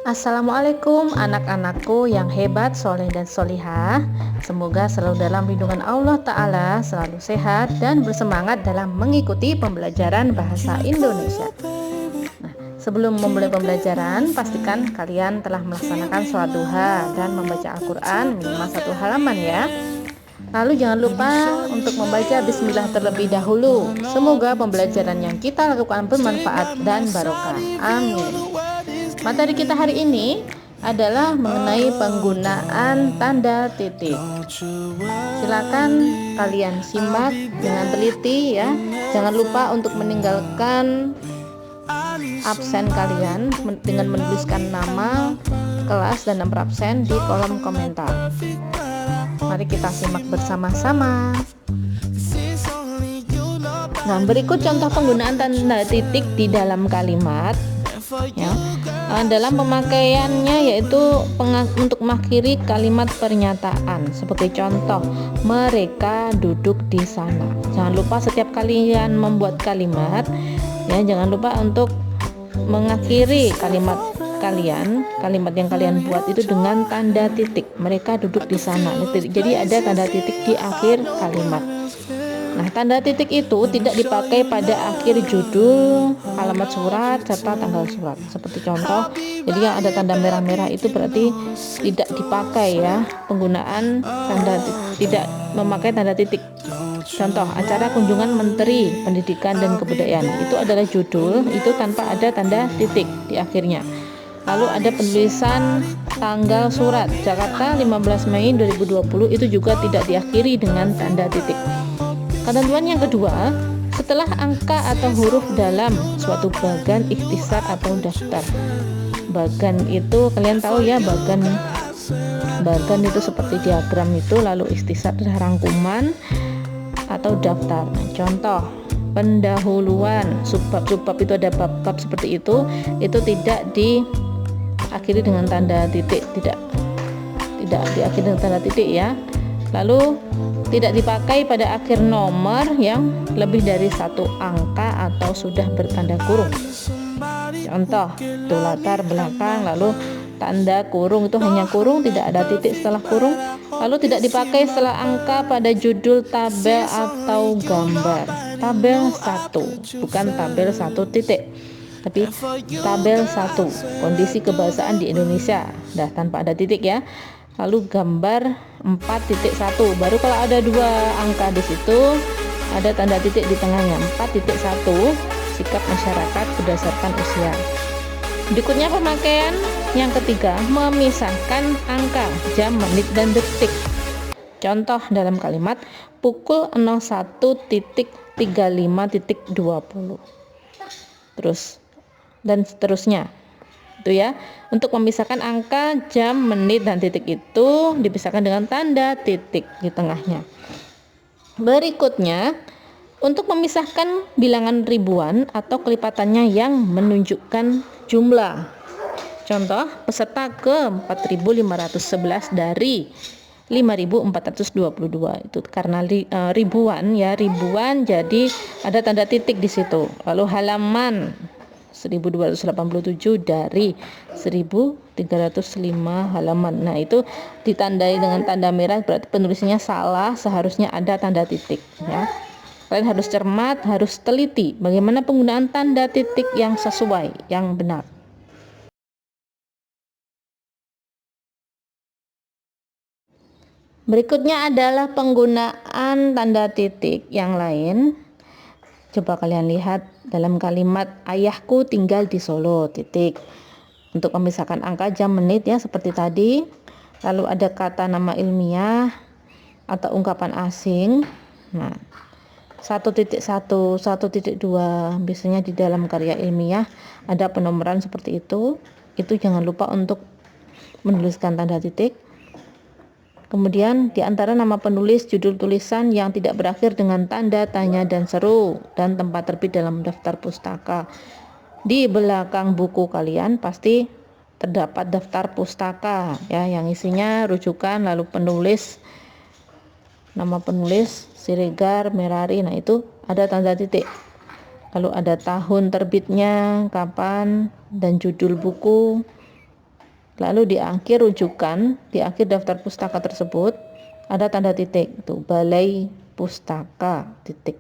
Assalamualaikum anak-anakku yang hebat, soleh dan solihah. Semoga selalu dalam lindungan Allah Ta'ala, selalu sehat dan bersemangat dalam mengikuti pembelajaran bahasa Indonesia. Sebelum memulai pembelajaran, pastikan kalian telah melaksanakan sholat duha dan membaca Al-Quran minimal 1 halaman ya. Lalu jangan lupa untuk membaca bismillah terlebih dahulu. Semoga pembelajaran yang kita lakukan bermanfaat dan barokah. Amin. Materi kita hari ini adalah mengenai penggunaan tanda titik. Silakan kalian simak dengan teliti ya. Jangan lupa untuk meninggalkan absen kalian dengan menuliskan nama, kelas dan nomor absen di kolom komentar. Mari kita simak bersama-sama. Nah, berikut contoh penggunaan tanda titik di dalam kalimat ya. Dalam pemakaiannya yaitu untuk mengakhiri kalimat pernyataan, seperti contoh mereka duduk di sana. Jangan lupa setiap kalian membuat kalimat ya, jangan lupa untuk mengakhiri kalimat yang kalian buat itu dengan tanda titik. Mereka duduk di sana. Jadi ada tanda titik di akhir kalimat. Nah, tanda titik itu tidak dipakai pada akhir judul, alamat surat, serta tanggal surat. Seperti contoh, jadi yang ada tanda merah-merah itu berarti tidak dipakai ya, penggunaan tidak memakai tanda titik. Contoh, acara kunjungan Menteri Pendidikan dan Kebudayaan. Itu adalah judul, itu tanpa ada tanda titik di akhirnya. Lalu ada penulisan tanggal surat, Jakarta 15 Mei 2020, itu juga tidak diakhiri dengan tanda titik. Ketentuan yang kedua, setelah angka atau huruf dalam suatu bagan ikhtisar atau daftar. Bagan itu kalian tahu ya, bagan itu seperti diagram itu, lalu ikhtisar adalah rangkuman atau daftar. Contoh, pendahuluan, subbab itu ada bab-bab seperti itu tidak diakhiri dengan tanda titik, tidak diakhiri dengan tanda titik ya. Lalu tidak dipakai pada akhir nomor yang lebih dari 1 angka atau sudah bertanda kurung. Contoh, itu latar belakang, lalu tanda kurung itu hanya kurung, tidak ada titik setelah kurung. Lalu tidak dipakai setelah angka pada judul tabel atau gambar. Tabel 1, bukan tabel 1 titik, tapi tabel 1, kondisi kebahasaan di Indonesia. Tanpa ada titik ya. Lalu gambar 4.1, baru kalau ada 2 angka di situ ada tanda titik di tengahnya. 4.1, sikap masyarakat berdasarkan usia. Berikutnya pemakaian yang ketiga, memisahkan angka, jam, menit dan detik. Contoh dalam kalimat pukul 01.35.20 dan seterusnya. Itu ya. Untuk memisahkan angka, jam, menit dan titik itu dipisahkan dengan tanda titik di tengahnya. Berikutnya, untuk memisahkan bilangan ribuan atau kelipatannya yang menunjukkan jumlah. Contoh, peserta ke 4.511 dari 5.422. Itu karena ribuan ya, ribuan jadi ada tanda titik di situ. Lalu halaman 1287 dari 1305 halaman. Nah, itu ditandai dengan tanda merah, berarti penulisannya salah, seharusnya ada tanda titik ya. Kalian harus cermat, harus teliti bagaimana penggunaan tanda titik yang sesuai, yang benar. Berikutnya adalah penggunaan tanda titik yang lain. Coba kalian lihat dalam kalimat ayahku tinggal di Solo, titik. Untuk memisahkan angka, jam, menit ya seperti tadi. Lalu ada kata nama ilmiah atau ungkapan asing. Nah, 1.1, 1.2 biasanya di dalam karya ilmiah ada penomoran seperti itu. Itu jangan lupa untuk menuliskan tanda titik. Kemudian di antara nama penulis, judul tulisan yang tidak berakhir dengan tanda tanya dan seru, dan tempat terbit dalam daftar pustaka. Di belakang buku kalian pasti terdapat daftar pustaka ya, yang isinya rujukan, lalu penulis, nama penulis, Siregar, Merari. Nah, itu ada tanda titik. Lalu ada tahun terbitnya, kapan, dan judul buku. Lalu di akhir rujukan, di akhir daftar pustaka tersebut ada tanda titik, tuh Balai Pustaka titik.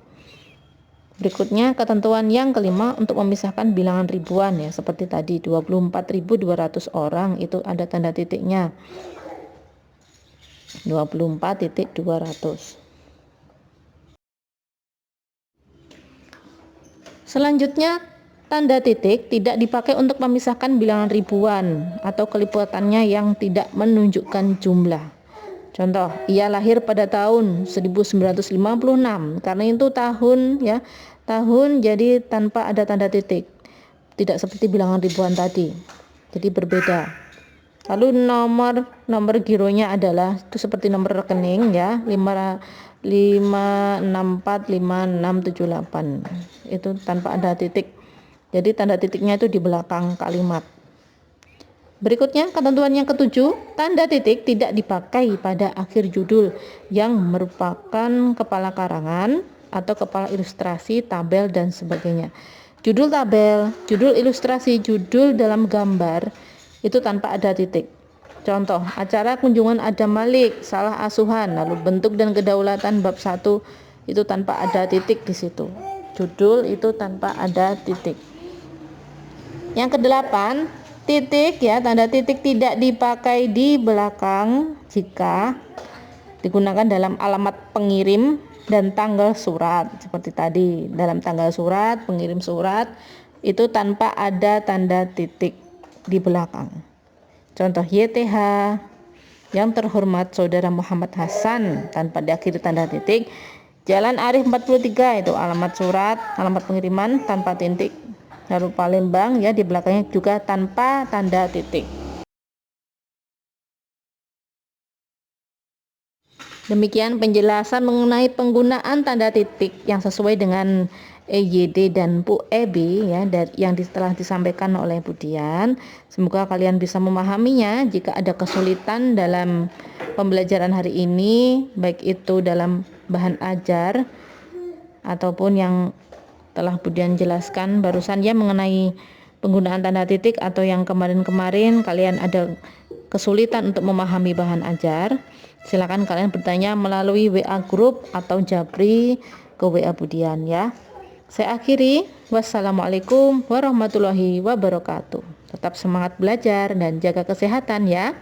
Berikutnya ketentuan yang kelima untuk memisahkan bilangan ribuan ya, seperti tadi 24.200 orang itu ada tanda titiknya. 24.200. Selanjutnya, tanda titik tidak dipakai untuk memisahkan bilangan ribuan atau kelipatannya yang tidak menunjukkan jumlah. Contoh, ia lahir pada tahun 1956. Karena itu tahun ya, tahun jadi tanpa ada tanda titik. Tidak seperti bilangan ribuan tadi. Jadi berbeda. Lalu nomor gironya adalah itu seperti nomor rekening ya, 5645678. Itu tanpa ada titik. Jadi tanda titiknya itu di belakang kalimat. Berikutnya ketentuan yang ketujuh, tanda titik tidak dipakai pada akhir judul yang merupakan kepala karangan atau kepala ilustrasi, tabel dan sebagainya. Judul tabel, judul ilustrasi, judul dalam gambar itu tanpa ada titik. Contoh, acara kunjungan Adam Malik, salah asuhan, lalu bentuk dan kedaulatan bab 1 itu tanpa ada titik di situ. Judul itu tanpa ada titik. Yang kedelapan, titik ya, tanda titik tidak dipakai di belakang jika digunakan dalam alamat pengirim dan tanggal surat. Seperti tadi, dalam tanggal surat, pengirim surat itu tanpa ada tanda titik di belakang. Contoh YTH, yang terhormat Saudara Muhammad Hasan, tanpa diakhiri tanda titik. Jalan Arif 43 itu alamat surat, alamat pengiriman tanpa titik. Lalu Palembang ya, di belakangnya juga tanpa tanda titik. Demikian penjelasan mengenai penggunaan tanda titik yang sesuai dengan EYD dan Bu Ebi ya, yang telah disampaikan oleh Bu Dian. Semoga kalian bisa memahaminya. Jika ada kesulitan dalam pembelajaran hari ini, baik itu dalam bahan ajar ataupun yang telah Bu Dian jelaskan barusan ya mengenai penggunaan tanda titik, atau yang kemarin-kemarin kalian ada kesulitan untuk memahami bahan ajar, silakan kalian bertanya melalui WA grup atau Japri ke WA Bu Dian ya. Saya akhiri, wassalamualaikum warahmatullahi wabarakatuh. Tetap semangat belajar dan jaga kesehatan ya.